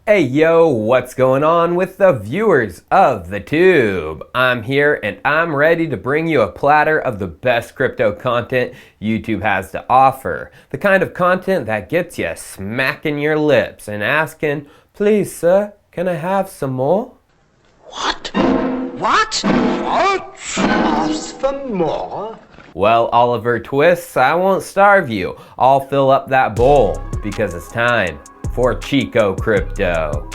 Hey yo, what's going on with the viewers of the tube? I'm here and I'm ready to bring you a platter of the best crypto content YouTube has to offer. The kind of content that gets you smacking your lips and asking, please sir, can I have some more? What? What? Ask for more? Well, Oliver Twists, I won't starve you. I'll fill up that bowl because it's time for chicocrypto.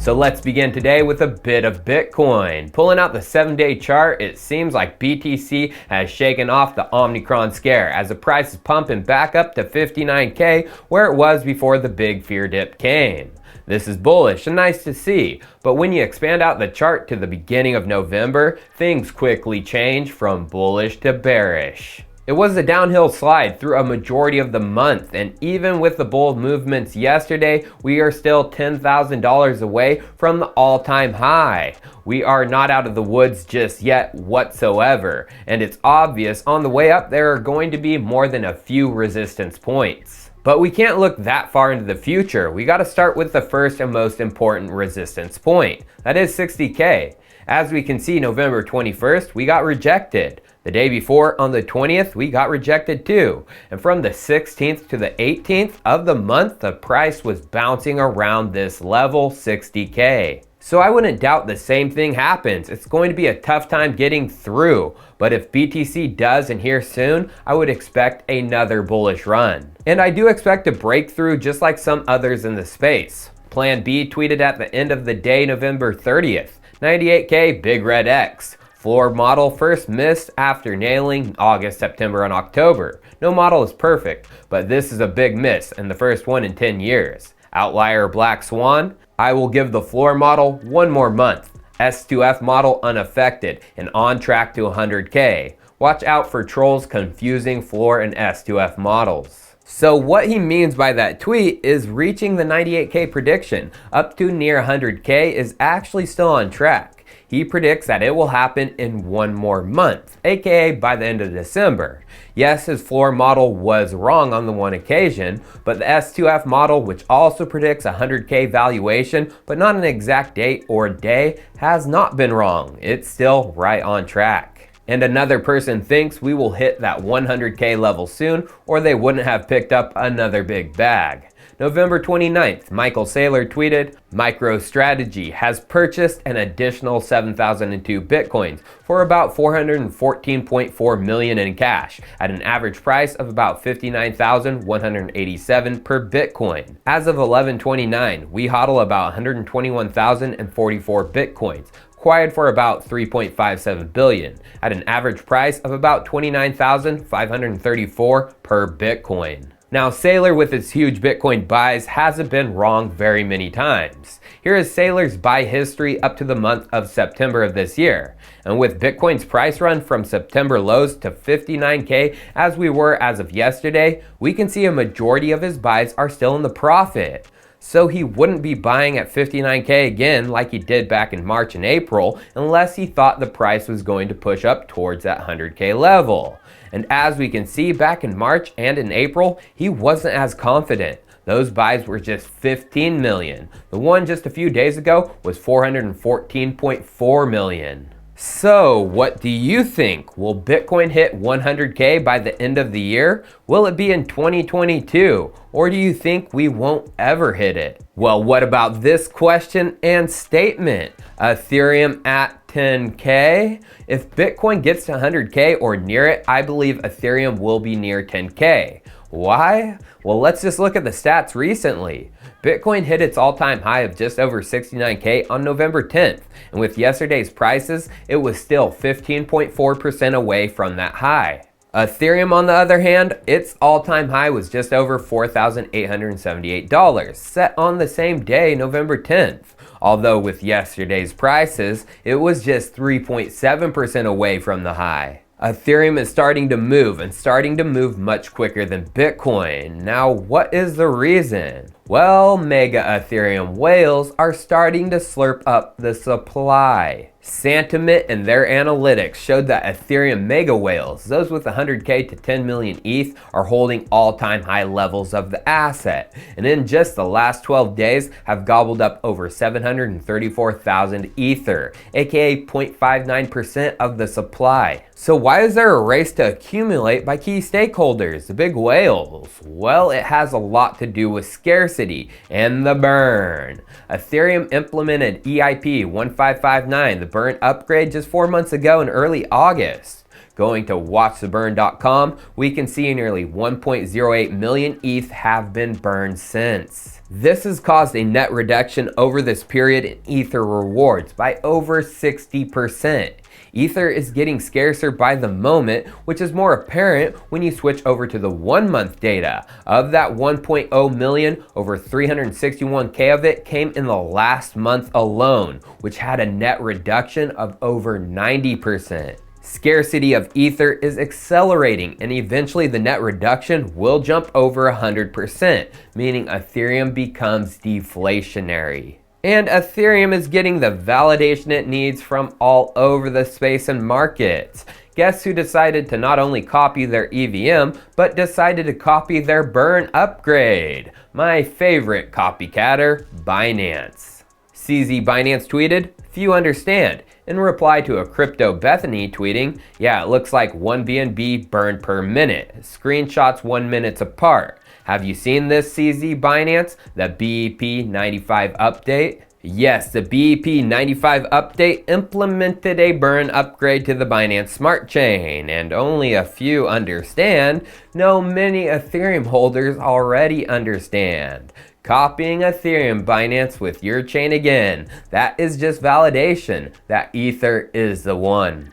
So let's begin today with a bit of Bitcoin. Pulling out the 7-day chart, it seems like BTC has shaken off the Omicron scare as the price is pumping back up to 59K where it was before the big fear dip came. This is bullish and nice to see, but when you expand out the chart to the beginning of November, things quickly change from bullish to bearish. It was a downhill slide through a majority of the month, and even with the bold movements yesterday, we are still $10,000 away from the all-time high. We are not out of the woods just yet whatsoever, and it's obvious on the way up there are going to be more than a few resistance points. But we can't look that far into the future. We got to start with the first and most important resistance point. That is 60K. As we can see, November 21st, we got rejected. The day before, on the 20th, we got rejected too. And from the 16th to the 18th of the month, the price was bouncing around this level, 60K. So I wouldn't doubt the same thing happens. It's going to be a tough time getting through. But if BTC does and here soon, I would expect another bullish run. And I do expect a breakthrough just like some others in the space. Plan B tweeted at the end of the day, November 30th, 98K Big Red X. Floor model first missed after nailing August, September, and October. No model is perfect, but this is a big miss and the first one in 10 years. Outlier Black Swan, I will give the floor model one more month. S2F model unaffected and on track to 100K. Watch out for trolls confusing floor and S2F models. So what he means by that tweet is reaching the 98K prediction up to near 100K is actually still on track. He predicts that it will happen in one more month, aka by the end of December. Yes, his floor model was wrong on the one occasion, but the S2F model, which also predicts a 100K valuation, but not an exact date or day, has not been wrong. It's still right on track. And another person thinks we will hit that 100K level soon, or they wouldn't have picked up another big bag. November 29th, Michael Saylor tweeted, MicroStrategy has purchased an additional 7,002 Bitcoins for about $414.4 million in cash at an average price of about $59,187 per Bitcoin. As of 11/29, we hodl about 121,044 Bitcoins, acquired for about $3.57 billion at an average price of about $29,534 per Bitcoin. Now, Saylor with his huge Bitcoin buys hasn't been wrong very many times. Here is Saylor's buy history up to the month of September of this year. And with Bitcoin's price run from September lows to 59K as we were as of yesterday, we can see a majority of his buys are still in the profit. So he wouldn't be buying at 59K again like he did back in March and April unless he thought the price was going to push up towards that 100K level. And as we can see back in March and in April, he wasn't as confident. Those buys were just 15 million. The one just a few days ago was 414.4 million. So what do you think? Will Bitcoin hit 100K by the end of the year? Will it be in 2022? Or do you think we won't ever hit it? Well, what about this question and statement? Ethereum at 10K? If Bitcoin gets to 100K or near it, I believe Ethereum will be near 10K. Why? Well, let's just look at the stats recently. Bitcoin hit its all-time high of just over 69K on November 10th, and with yesterday's prices, it was still 15.4% away from that high. Ethereum, on the other hand, its all-time high was just over $4,878, set on the same day, November 10th. Although with yesterday's prices, it was just 3.7% away from the high. Ethereum is starting to move much quicker than Bitcoin. Now, what is the reason? Well, mega Ethereum whales are starting to slurp up the supply. Santiment and their analytics showed that Ethereum mega whales, those with 100k to 10 million ETH, are holding all-time high levels of the asset, and in just the last 12 days have gobbled up over 734,000 Ether, aka 0.59% of the supply. So why is there a race to accumulate by key stakeholders, the big whales? Well, it has a lot to do with scarcity and the burn. Ethereum implemented EIP 1559, the burn upgrade, just 4 months ago in early August. Going to watchtheburn.com, we can see nearly 1.08 million ETH have been burned since. This has caused a net reduction over this period in Ether rewards by over 60%. Ether is getting scarcer by the moment, which is more apparent when you switch over to the 1 month data. Of that 1.0 million, over 361k of it came in the last month alone, which had a net reduction of over 90%. Scarcity of Ether is accelerating, and eventually the net reduction will jump over 100%, meaning Ethereum becomes deflationary. And Ethereum is getting the validation it needs from all over the space and markets. Guess who decided to not only copy their EVM, but decided to copy their burn upgrade? My favorite copycatter, Binance. CZ Binance tweeted, "Few understand." In reply to a Crypto Bethany tweeting, "Yeah, it looks like 1 BNB burned per minute. Screenshots 1 minute apart. Have you seen this, CZ Binance? The BEP 95 update?" Yes, the BEP 95 update implemented a burn upgrade to the Binance Smart Chain, and only a few understand. No, many Ethereum holders already understand. Copying Ethereum, Binance, with your chain again. That is just validation that Ether is the one.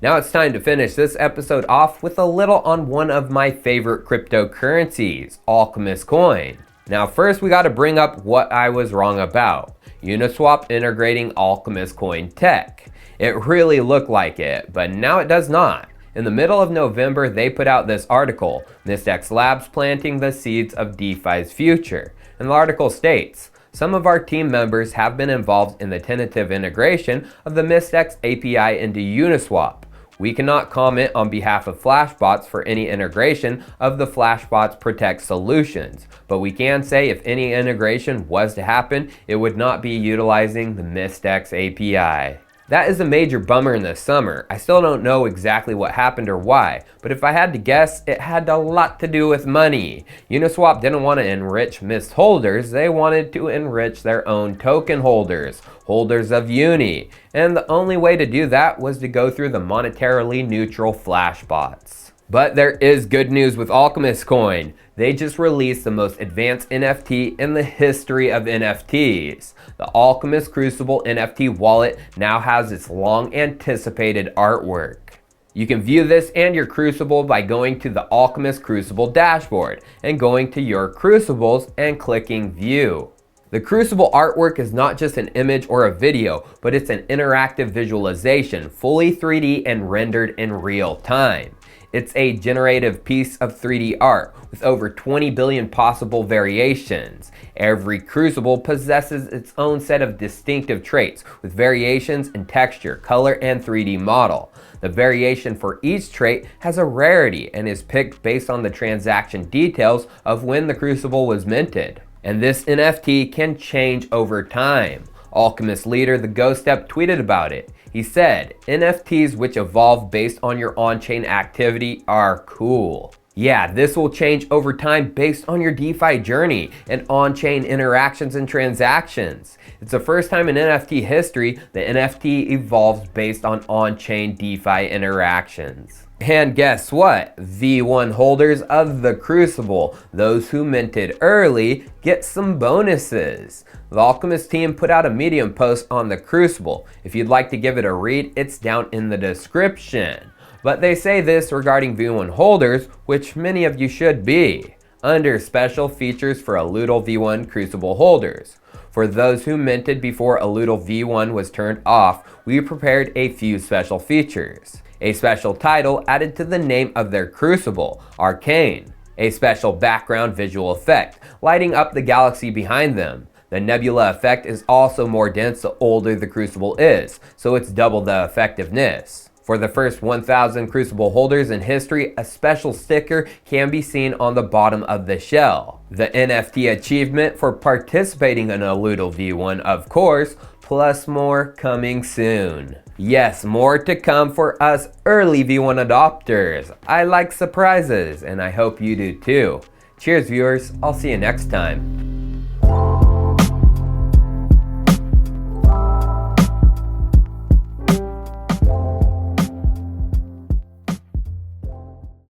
Now it's time to finish this episode off with a little on one of my favorite cryptocurrencies, Alchemist Coin. Now first we gotta bring up what I was wrong about. Uniswap integrating Alchemist Coin tech. It really looked like it, but now it does not. In the middle of November, they put out this article, MistX Labs planting the seeds of DeFi's future. And the article states, some of our team members have been involved in the tentative integration of the MistX API into Uniswap. We cannot comment on behalf of Flashbots for any integration of the Flashbots Protect solutions, but we can say if any integration was to happen, it would not be utilizing the MistX API. That is a major bummer in the summer. I still don't know exactly what happened or why, but if I had to guess, it had a lot to do with money. Uniswap didn't want to enrich Mist holders, they wanted to enrich their own token holders, holders of Uni, and the only way to do that was to go through the monetarily neutral Flashbots. But there is good news with Alchemist Coin. They just released the most advanced NFT in the history of NFTs. The Alchemist Crucible NFT wallet now has its long anticipated artwork. You can view this and your Crucible by going to the Alchemist Crucible dashboard and going to your Crucibles and clicking View. The Crucible artwork is not just an image or a video, but it's an interactive visualization, fully 3D and rendered in real time. It's a generative piece of 3D art with over 20 billion possible variations. Every Crucible possesses its own set of distinctive traits with variations in texture, color, and 3D model. The variation for each trait has a rarity and is picked based on the transaction details of when the Crucible was minted. And this NFT can change over time. Alchemist leader The Ghost Step tweeted about it. He said, NFTs which evolve based on your on-chain activity are cool. Yeah, this will change over time based on your DeFi journey and on-chain interactions and transactions. It's the first time in NFT history the NFT evolves based on on-chain DeFi interactions. And guess what? V1 holders of the Crucible, those who minted early, get some bonuses. The Alchemist team put out a Medium post on the Crucible. If you'd like to give it a read, it's down in the description. But they say this regarding V1 holders, which many of you should be, under special features for Aludel V1 Crucible holders. For those who minted before Aludel V1 was turned off, we prepared a few special features. A special title added to the name of their crucible, Arcane. A special background visual effect, lighting up the galaxy behind them. The nebula effect is also more dense the older the crucible is, so it's double the effectiveness. For the first 1,000 crucible holders in history, a special sticker can be seen on the bottom of the shell. The NFT achievement for participating in Aludel V1, of course, plus more coming soon. Yes, more to come for us early V1 adopters. I like surprises, and I hope you do too. Cheers, viewers. I'll see you next time.